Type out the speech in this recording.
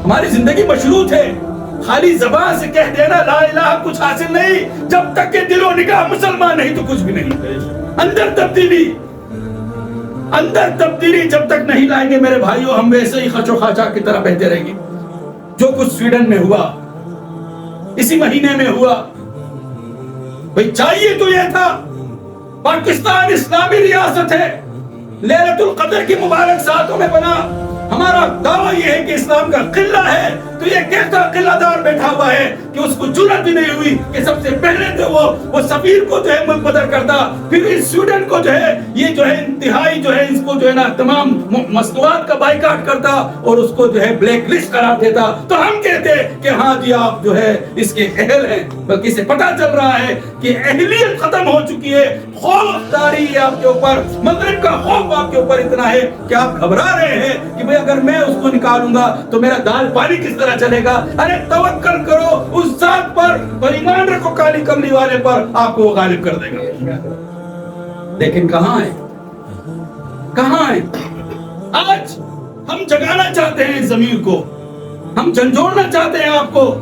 ہماری زندگی مشروط ہے. خالی زبان سے کہہ دینا لا الہ کچھ حاصل نہیں جب تک کہ دل و نگاہ مسلمان نہیں تو کچھ بھی نہیں. اندر تبدیلی جب تک نہیں لائیں گے میرے بھائیوں ہم ویسے ہی خچو خاچا کی طرح بہتے رہیں گے. جو کچھ سویڈن میں ہوا اسی مہینے میں ہوا بھئی چاہیے تو یہ تھا. پاکستان اسلامی ریاست ہے, لیلۃ القدر کی مبارک ساعتوں میں بنا. ہمارا دعویٰ یہ ہے کہ اسلام کا قلعہ ہے تو یہ کیسا قلعہ دار بیٹھا ہوا ہے کہ اس کو جرأت بھی نہیں ہوئی کہ سب سے پہلے تو وہ سفیر کو جو ہے ملک بدر کرتا, پھر اس سویڈن کو جو ہے یہ جو ہے انتہائی جو ہے اس کو جو ہے نا تمام مصنوعات کا بائیکاٹ کرتا اور اس کو جو ہے بلیک لسٹ قرار دیتا. تو ہم کہتے کہ ہاں جی آپ جو ہے اس کے اہل ہیں, بلکہ اسے پتہ چل رہا ہے کہ اہلیت ختم ہو چکی ہے. خوف داری ہے آپ کے اوپر, مغرب کا خوف آپ کے اوپر اتنا ہے کہ آپ گھبرا رہے ہیں کہ بھئی اگر میں اس کو نکالوں گا تو میرا دال پانی کس طرح چلے گا. ارے توکل کرو اس ذات پر اور ایمان رکھو کالی کملی والے پر, آپ کو وہ غالب کر دے گا. لیکن کہاں ہے, کہاں ہے؟ آج ہم جگانا چاہتے ہیں ضمیر کو, ہم جھنجھوڑنا چاہتے ہیں آپ کو